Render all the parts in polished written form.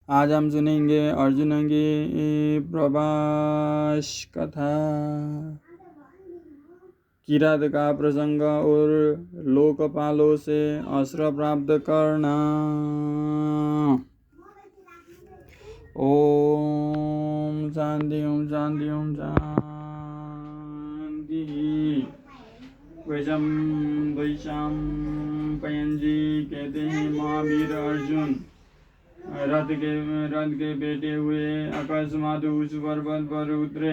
आज हम सुनेंगे अर्जुन की प्रवास कथा, किरात का प्रसंग और लोकपालों से अस्त्र प्राप्त करना। ओम शांति ओम शांति ओम शांति। वैशम पयंजी कहते हैं महावीर अर्जुन रथ के बैठे हुए अकस्मात उस पर्वत पर उतरे।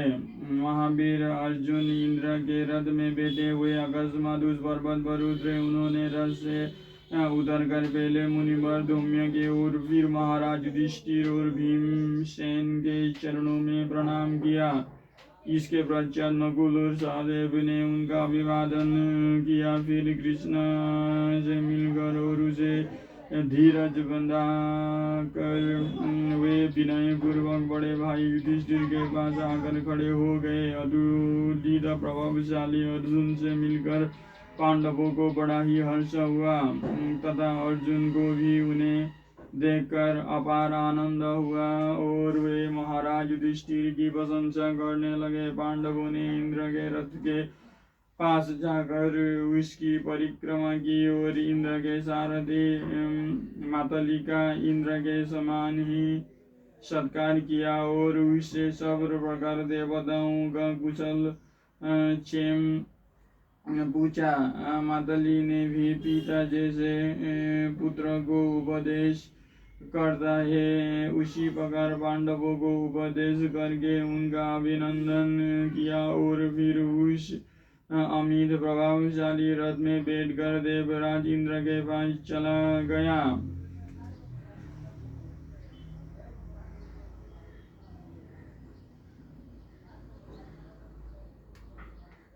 महावीर अर्जुन इंद्र के रथ में बैठे हुए अकस्मात उस पर्वत पर उतरे। उन्होंने रथ से उतरकर पहले मुनिवर धौम्य के और फिर महाराज युधिष्ठिर और भीमसेन के चरणों में प्रणाम किया। इसके पश्चात नकुल और सहदेव ने उनका अभिवादन किया। फिर कृष्ण से मिलकर और उसे धीरज बंधा कर वे विनय पूर्वक बड़े भाई युधिष्ठिर के पास आकर खड़े हो गए। अतुलित प्रभावशाली अर्जुन से मिलकर पांडवों को बड़ा ही हर्ष हुआ तथा अर्जुन को भी उन्हें देखकर अपार आनंद हुआ और वे महाराज युधिष्ठिर की प्रशंसा करने लगे। पांडवों ने इंद्र के रथ के पास जाकर उसकी परिक्रमा की और इंद्र के सारथी मातलिका इंद्र के समान ही सत्कार किया और उससे सब प्रकार देवताओं का कुशल क्षेम पूछा। मातली ने भी पिता जैसे पुत्र को उपदेश करता है उसी प्रकार पांडवों को उपदेश करके उनका अभिनंदन किया और फिर उस अमित प्रभावशाली रथ में बैठकर देवराज इंद्र के पास चला गया।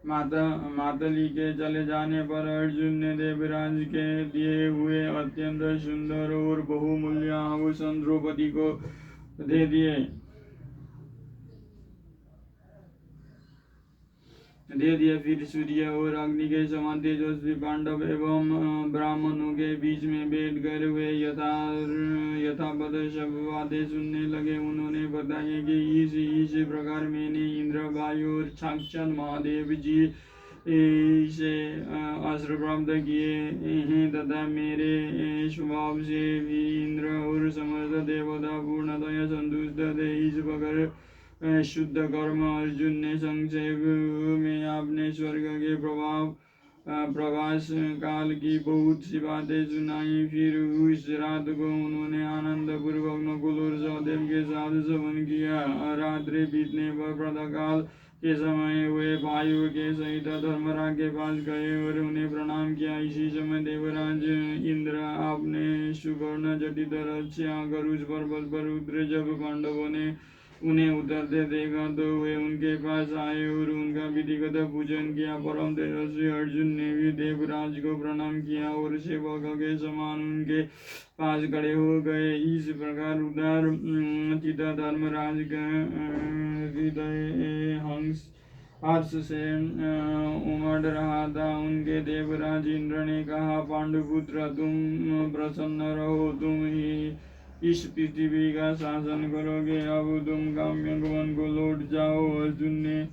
मातली के चले जाने पर अर्जुन ने देवराज के दिए हुए अत्यंत सुंदर और बहुमूल्य आभूषण द्रौपदी को दे दिए। फिर सूर्य और अग्नि के समान तेजस्वी पांडव एवं ब्राह्मणों के बीच में बैठ कर वे यथावत सब बातें सुनने लगे। उन्होंने बताया कि इस प्रकार मैंने इंद्र वायु और साक्षात महादेव जी से अस्त्र प्राप्त किए हैं तथा मेरे स्वभाव से भी इंद्र और समस्त देवता पूर्णतया संतुष्ट थे। इस प्रकार शुद्ध कर्म अर्जुन ने संक्षेप में अपने स्वर्ग के प्रवास काल की बहुत सी बातें सुनाई। फिर उस रात को उन्होंने आनंद पूर्वक नकुल और सहदेव के साथ श्रवण किया। रात्रि बीतने पर प्रातःकाल के समय वे वायु के सहित धर्मराज के पास गए और उन्हें प्रणाम किया। इसी समय देवराज इंद्र अपने सुवर्ण जटित रथ से आकर उस पर्वत पर उतरे। जब पांडवों ने उन्हें उतरते देखा तो वे उनके पास आए और उनका विधिवत पूजन किया। परम तेजस्वी अर्जुन ने भी देवराज को प्रणाम किया और सेवक के समान उनके पास खड़े हो गए। इस प्रकार उदार चित्त धर्मराज का हृदय हर्ष से उमड़ रहा था। उनके देवराज इंद्र ने कहा, पांडुपुत्र तुम प्रसन्न रहो, तुम ही इस पृथ्वी का शासन करोगे। अब तुम काम्य भवन को लौट जाओ। अर्जुन ने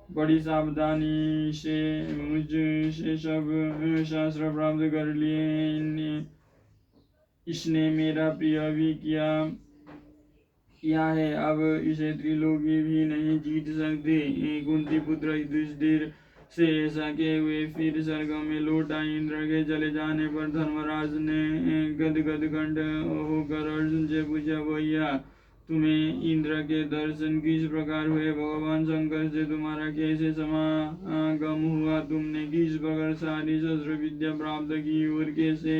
बड़ी सावधानी से मुझसे सब शास्त्र प्राप्त कर लिए। इसने मेरा प्रिय भी किया है। अब इसे त्रिलोकी भी नहीं जीत सकते। कुंती पुत्र युधिष्ठिर से ऐसा कहे हुए फिर स्वर्ग में लौट आए। इंद्र के चले जाने पर धर्मराज ने गदगद कंठ होकर अर्जुन से पूछा, भैया तुम्हें इंद्र के दर्शन किस प्रकार हुए? भगवान शंकर से तुम्हारा कैसे समागम हुआ? तुमने किस प्रकार सारी शस्त्र विद्या प्राप्त की और कैसे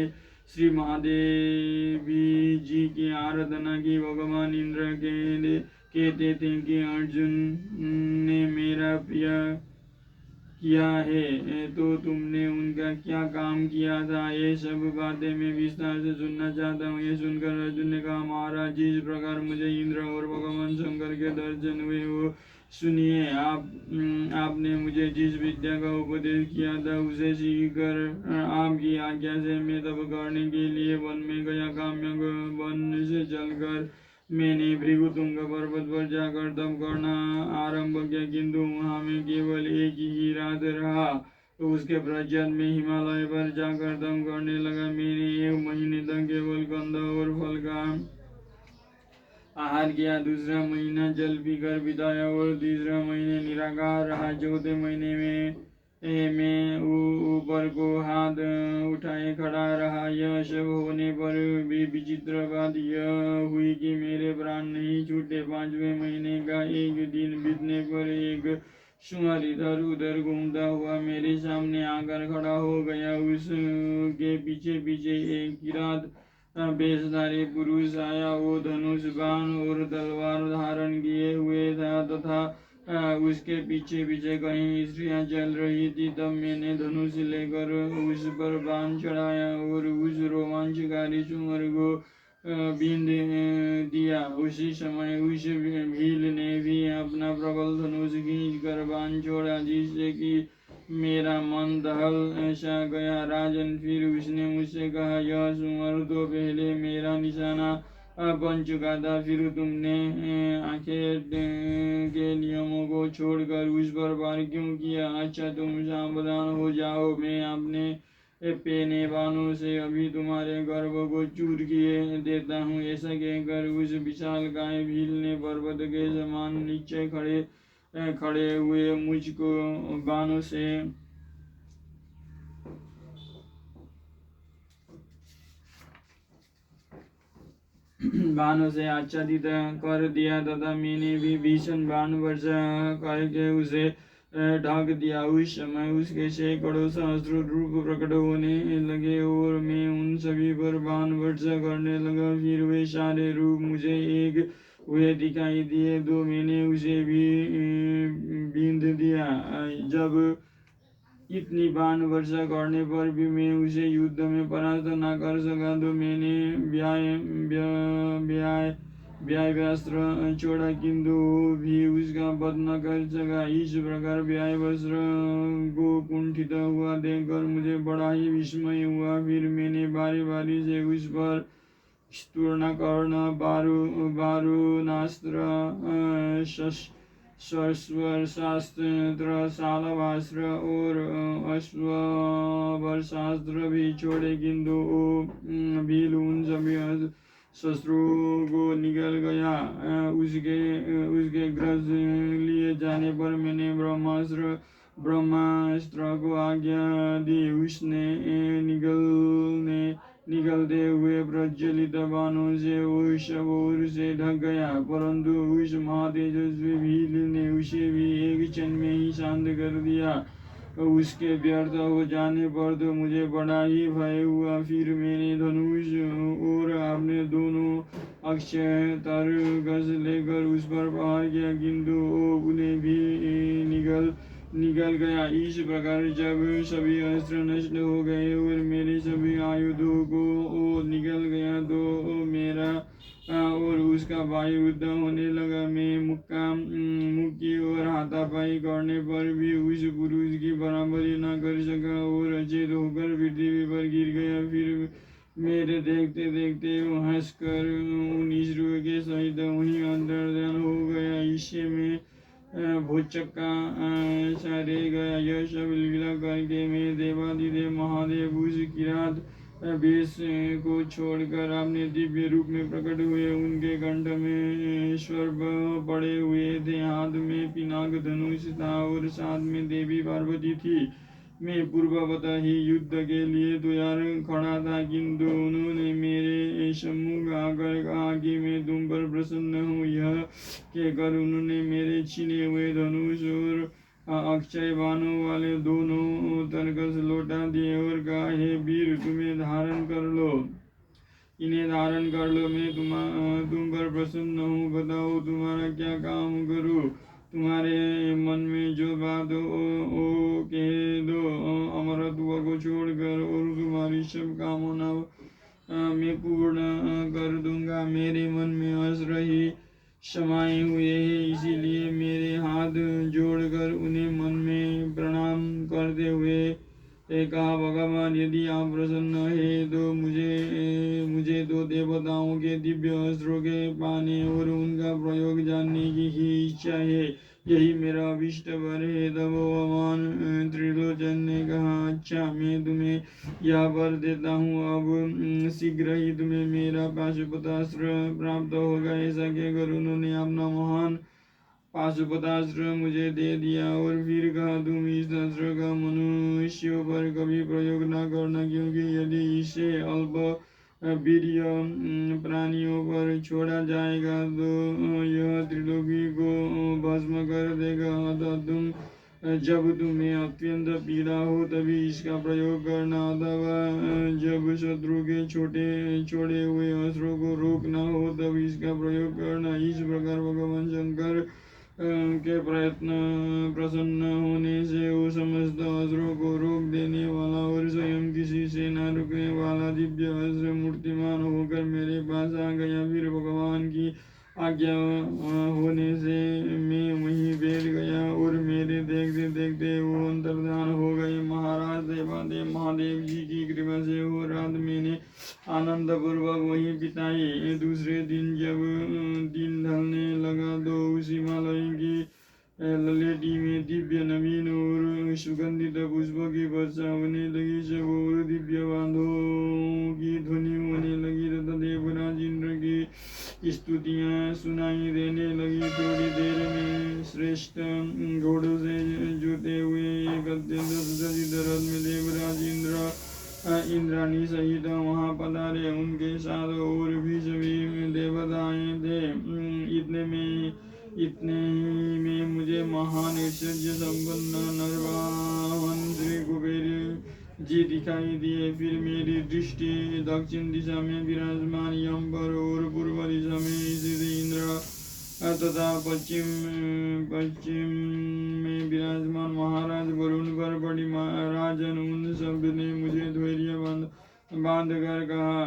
श्री महादेवी जी की आराधना की? भगवान इंद्र कहते थे कि अर्जुन ने मेरा प्रिय किया है तो तुमने उनका क्या काम किया था? ये सब बातें मैं विस्तार से सुनना चाहता हूँ। ये सुनकर अर्जुन ने कहा, महाराज जिस प्रकार मुझे इंद्र और भगवान शंकर के दर्शन हुए वो सुनिए, आपने मुझे जिस विद्या का उपदेश किया था उसे सीखकर आपकी आज्ञा से मैं तप करने के लिए वन में गया। काम्य वन से चलकर मैंने भृगुतुंग पर्वत पर जाकर तप करना आरंभ किया, किंतु वहां में केवल एक ही रात रहा। तो उसके पश्चात में हिमालय पर जाकर तप करने लगा। मैंने 1 महीने तक केवल कंद और फल का आहार किया, दूसरा महीना जल पीकर बिताया और तीसरा महीने निराकार रहा। चौथे महीने में मैं ऊपर को हाथ उठाए खड़ा रहा। यह सब होने पर भी विचित्र बात यह हुई कि मेरे प्राण नहीं छूटे। 5वें महीने का एक दिन बीतने पर एक सुअर इधर उधर घूमता हुआ मेरे सामने आकर खड़ा हो गया। उसके पीछे पीछे एक किरात बेशधारी पुरुष आया। वो धनुष बाण और तलवार धारण किए हुए था तथा उसके पीछे पीछे कहीं स्त्रियां चल रही थी। तब मैंने धनुष लेकर उस पर बाण चढ़ाया और उस रोमांचकारी सुअर को बींध दिया। उसी समय उस भील ने भी अपना प्रबल धनुष खींच कर बाण छोड़ा, जिससे कि मेरा मन दहल सा गया। राजन, फिर उसने मुझसे कहा, यह सुअर तो पहले मेरा निशाना बन चुका था, फिर तुमने आखेट के नियमों को छोड़कर उस पर वार क्यों किया? अच्छा, तुम सावधान हो जाओ, मैं अपने पेने बाणों से अभी तुम्हारे गर्भ को चूर किए देता हूँ। ऐसा कहकर उस विशालकाय भील ने पर्वत के समान नीचे खड़े हुए मुझको बाणों से आच्छादित कर दिया तथा मैंने भी भीषण बाण वर्षा करके उसे ढक दिया। उस समय उसके सैकड़ों सहस्रों रूप प्रकट होने लगे और मैं उन सभी पर बाण वर्षा करने लगा। फिर वे सारे रूप मुझे एक हुए दिखाई दिए, तो मैंने उसे भी बींध दिया। जब इतनी बाण वर्षा करने पर भी मैं उसे युद्ध में परास्त न कर सका, तो मैंने व्यायास्त्र छोड़ा, किंतु वो भी उसका वध न कर सका। इस प्रकार व्यायास्त्र को कुंठित हुआ देखकर मुझे बड़ा ही विस्मय हुआ। फिर मैंने बारी बारी से उस पर स्तूर्ण कर्ण बारुणास्त्र शस्त्रशास्त्र शालवास्त्र और अश्वभरशास्त्र भी छोड़े, किंतु वो भील उन सभी शस्त्रों को निकल गया। उसके ग्रस लिए जाने पर मैंने ब्रह्मास्त्र को आज्ञा दी। उसने निकलते हुए प्रज्वलित बाणों से उस ओर से ढक गया, परंतु उस महातेजस्वी भील ने उसे भी एक क्षण में ही शांत कर दिया। उसके व्यर्थ हो जाने पर तो मुझे बड़ा ही भय हुआ। फिर मैंने धनुष और अपने दोनों अक्षय तरकस लेकर उस पर प्रहार किया, किंतु वो उन्हें भी निकल गया। इस प्रकार जब सभी अस्त्र नष्ट हो गए और मेरे सभी आयुधों को निकल गया, तो मेरा और उसका वायुयुद्ध होने लगा। मैं मुक्की और हाथापाई करने पर भी उस पुरुष की बराबरी न कर सका और अचेत होकर पृथ्वी पर गिर गया। फिर मेरे देखते देखते हंसकर निश्रु के सहित वहीं अंतर्धान हो गया। इससे मैं भोचक्का सा रह गया। यह सब लीला करके मैं देवाधिदेव महादेव उस किरात वेश को छोड़कर अपने दिव्य रूप में प्रकट हुए। उनके कंठ में सर्प पड़े हुए थे, हाथ में पिनाक धनुष था और साथ में देवी पार्वती थी। मैं पूर्ववतः ही युद्ध के लिए तैयार खड़ा था, किंतु उन्होंने मेरे सम्मुख आकर कहा कि मैं तुम पर प्रसन्न हूँ। यह कहकर उन्होंने मेरे छीने हुए धनुष और अक्षय बाणों वाले दोनों तरकस लौटा दिए और कहा, हे वीर, तुम्हें धारण कर लो, इन्हें धारण कर लो। मैं तुम पर प्रसन्न हूँ। बताओ तुम्हारा क्या काम करूँ? तुम्हारे मन में जो बात हो कह दो। अमरत्व को छोड़कर और तुम्हारी सब कामना मैं पूर्ण कर दूंगा। मेरे मन में हंस रही समाये हुए हैं, इसीलिए मेरे हाथ जोड़कर उन्हें मन में प्रणाम करते हुए कहा, भगवान यदि आप प्रसन्न है तो मुझे तो देवताओं के दिव्य अस्त्रों के पाने और उनका प्रयोग जानने की ही इच्छा है, यही मेरा अभीष्ट वर है। तब भगवान त्रिलोचन ने कहा, अच्छा मैं तुम्हें यह वर देता हूँ, अब शीघ्र ही तुम्हें मेरा पाशुपतास्त्र प्राप्त होगा। ऐसा कहकर उन्होंने अपना महान पाशुपतास्त्र मुझे दे दिया और फिर कहा, तुम इस अस्त्र का मनुष्यों पर कभी प्रयोग न करना, क्योंकि यदि इसे अल्प वीर्य प्राणियों पर छोड़ा जाएगा तो यह त्रिलोकी को भस्म कर देगा। अतः जब तुम्हें अत्यंत पीड़ा हो तभी इसका प्रयोग करना, अथवा जब शत्रु के छोड़े हुए अस्त्रों को रोकना हो तब इसका प्रयोग करना। इस प्रकार भगवान शंकर के प्रसन्न होने से वो समस्त अस्त्रों को रोक देने वाला और स्वयं किसी से न रुकने वाला दिव्य अस्त्र मूर्तिमान होकर मेरे पास आ गया। फिर भगवान की आज्ञा होने से मैं वहीं बैठ गया और मेरे देखते देखते वो अंतर्धान हो गए। महाराज देवादेव महादेव जी की कृपा से वो रात मैंने आनंद पूर्वक वहीं बिताई। दूसरे दिन जब दिन ढलने लगा तो उस हिमालय की ललेटी में दिव्य नवीन और सुगंधित पुष्पों की वर्षा होने लगी। सब और दिव्य बांधों की ध्वनि होने लगी तथा देवराज इंद्र की स्तुतियां सुनाई देने लगी। थोड़ी देर में श्रेष्ठ घोड़ों से जुते हुए एक अत्यंत सुसज्जित रथ में देवराज इंद्राणी सहित वहां पधारे। उनके साथ और भी सभी देवताएं थे। इतने ही में मुझे महान ऐश्वर्य संपन्न नरवाहन श्री कुबेर जी दिखाई दिए। फिर मेरी दृष्टि दक्षिण दिशा में विराजमान यम पर और पूर्व दिशा में स्थित इंद्र तथा पश्चिम में विराजमान महाराज वरुण पर पड़ी। राजन उन सब ने मुझे धैर्य बांध कर कहा,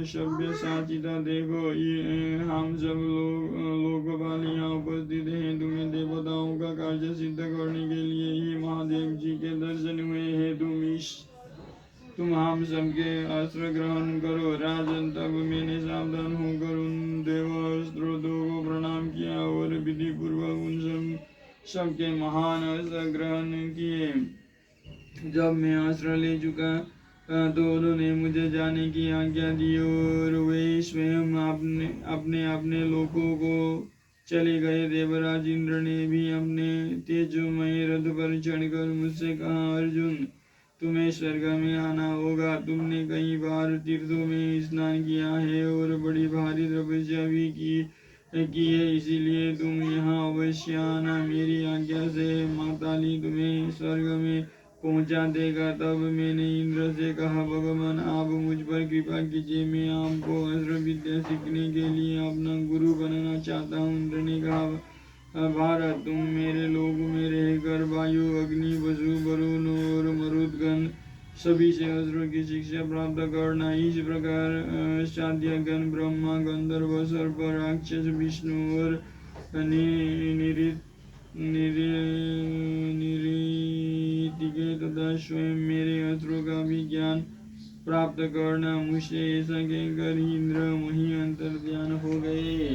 सव्यसाचिता देखो, हम सब लोकपाल यहाँ उपस्थित हैं। तुम्हें देवताओं का कार्य सिद्ध करने के लिए ही महादेव जी के दर्शन हुए हैं। तुम हम सबके अस्त्र ग्रहण करो। राजन तब मैंने सावधान होकर उन देवास्त्रों को प्रणाम किया और विधि पूर्वक उन सबके महान अस्त्र ग्रहण किए। जब मैं अस्त्र ले चुका तो उन्होंने मुझे जाने की आज्ञा दी और वे स्वयं अपने अपने लोकों को चले गए। देवराज इंद्र ने भी अपने तेजोमय रथ पर चढ़कर मुझसे कहा, अर्जुन तुम्हें स्वर्ग में आना होगा। तुमने कई बार तीर्थों में स्नान किया है और बड़ी भारी तपस्या भी की है, इसीलिए तुम यहाँ अवश्य आना। मेरी आज्ञा से माताली तुम्हें स्वर्ग में पहुँचा देगा। तब मैंने इंद्र से कहा, भगवान आप मुझ पर कृपा कीजिए, मैं आपको अस्त्र विद्या सीखने के लिए अपना गुरु बनना चाहता हूँ। इंद्र ने कहा, भारत तुम मेरे लोक में रहकर वायु अग्नि वसु वरुण और मरुदगण सभी से अस्त्रों की शिक्षा प्राप्त करना। इस प्रकार साध्यगण ब्रह्मा गंधर्व सर्प राक्षस विष्णु और निरीतिके तथा स्वयं मेरे अस्त्रों का भी ज्ञान प्राप्त करना। मुझसे ऐसा कहकर इंद्र वहीं अंतर्ध्यान हो गए।